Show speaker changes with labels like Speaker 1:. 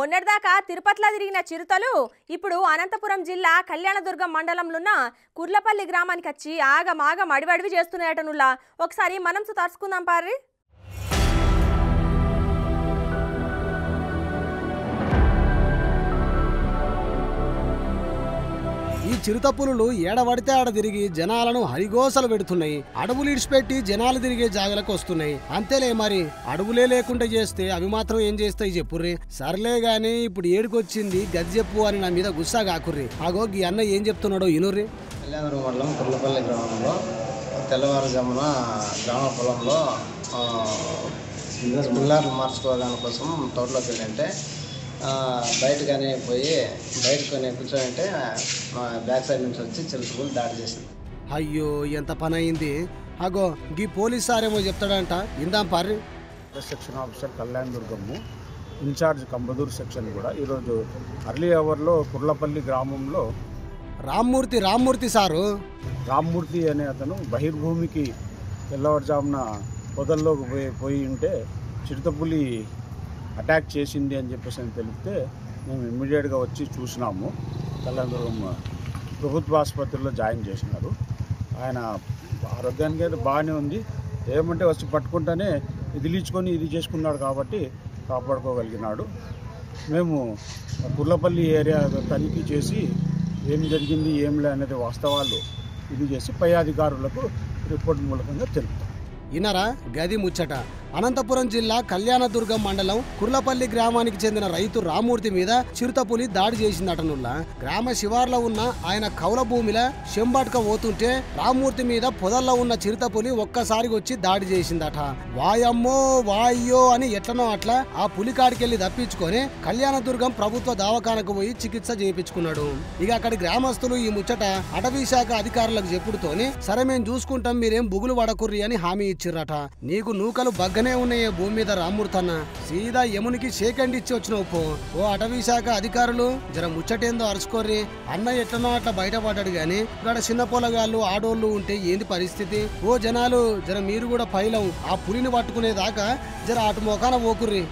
Speaker 1: మొన్నటిదాకా తిరుపతిలో తిరిగిన చిరుతలు ఇప్పుడు అనంతపురం జిల్లా కళ్యాణదుర్గం మండలంలోన్న కుర్లపల్లి గ్రామానికి వచ్చి ఆగమాగం అడివడివి చేస్తున్నాయటనుల్లా. ఒకసారి మనం తరుచుకుందాం పార్రి.
Speaker 2: ఈ చిరుతపులులు ఏడబడితే ఆడ తిరిగి జనాలను హరిగోసలు పెడుతున్నాయి. అడవులు ఇడిచిపెట్టి జనాలు తిరిగే జాగలకు వస్తున్నాయి. అంతేలే, మరి అడవులే లేకుండా చేస్తే అవి మాత్రం ఏం చేస్తాయి చెప్పుర్రి. సర్లే గాని ఇప్పుడు ఏడుకొచ్చింది గది చెప్పు అని నా మీద గుస్సా కాకుర్రి. ఆగో ఈ అన్న ఏం చెప్తున్నాడో ఇనుర్రి.
Speaker 3: కళ్యాణదుర్గం మండలం కుర్లపల్లి గ్రామంలో తెల్లవారుజామున గ్రామ పొలంలో పిల్లర్లు మార్చుకోవడానికి కోసం తోటలోకి వెళ్ళంటే బయటకనే పోయి బయటకొని కూర్చోంటే బ్యాక్ సైడ్ నుంచి వచ్చి చిరుతపులు దాడి చేసింది.
Speaker 2: అయ్యో ఎంత పని అయింది. అగో గీ పోలీస్ సారేమో చెప్తాడంట, ఇందాం పార్రి.
Speaker 4: Section officer Kalyandurg in-charge Kambadur section కూడా ఈరోజు అర్లీ అవర్లో కుర్లపల్లి గ్రామంలో
Speaker 2: రామ్మూర్తి సారు
Speaker 4: రామ్మూర్తి అనే అతను బహిర్భూమికి తెల్లవారుజామున పొదల్లోకి పోయి ఉంటే చిరుతపులి అటాక్ చేసింది అని చెప్పేసి అని తెలిపితే మేము ఇమ్మీడియట్గా వచ్చి చూసినాము. కళ్యాణదుర్గం ప్రభుత్వ ఆసుపత్రిలో జాయిన్ చేసినారు. ఆయన ఆరోగ్యానికి అయితే బాగానే ఉంది. ఏమంటే వచ్చి పట్టుకుంటేనే ఇదిలించుకొని ఇది చేసుకున్నాడు కాబట్టి కాపాడుకోగలిగినాడు. మేము కుర్లపల్లి ఏరియా తనిఖీ చేసి ఏం జరిగింది ఏం లే అనేది వాస్తవాలు ఇది చేసి పై అధికారులకు రిపోర్ట్ మూలకంగా తెలుపుతాం.
Speaker 2: ఇనరా గది ముచ్చట. అనంతపురం జిల్లా కళ్యాణదుర్గం మండలం కుర్లపల్లి గ్రామానికి చెందిన రైతు రామ్మూర్తి మీద చిరుతపులి దాడి చేసిందటనుల్లా. గ్రామ శివార్లో ఉన్న ఆయన కౌల భూమిలో శంబాట్క పోతుంటే రామ్మూర్తి మీద పొదల్లో ఉన్న చిరుతపులి ఒక్కసారిగా వచ్చి దాడి చేసిందట. వాయమ్మో వాయ్యో అని ఎట్లనో అట్లా ఆ పులికాడికెళ్లి తప్పించుకొని కళ్యాణదుర్గం ప్రభుత్వ దవాఖానకు పోయి చికిత్స చేయించుకున్నాడు. ఇక అక్కడి గ్రామస్తులు ఈ ముచ్చట అటవీ శాఖ అధికారులకు చెప్పుడుతోని సరే మేము చూసుకుంటాం, మీరేం బుగులు పడకుర్రి అని హామీ ఇచ్చిర్రట. నీకు నూకలు బగ్గనే ఉన్నాయి భూమి మీద రామ్మూర్తన్న, సీదా యమునికి షేకండి ఇచ్చి వచ్చినావు పో. ఓ అటవీ శాఖ అధికారులు జర ముచ్చటేందో అరుచుకోర్రి. అన్న ఎట్లనో అట్లా బయటపడ్డాడు గాని ఇక్కడ చిన్న పొలగాళ్ళు ఆడోళ్ళు ఉంటే ఏంది పరిస్థితి? ఓ జనాలు జర మీరు కూడా పైలం ఆ పులిని పట్టుకునేదాకా జర అటు మోకాన పోకుర్రి.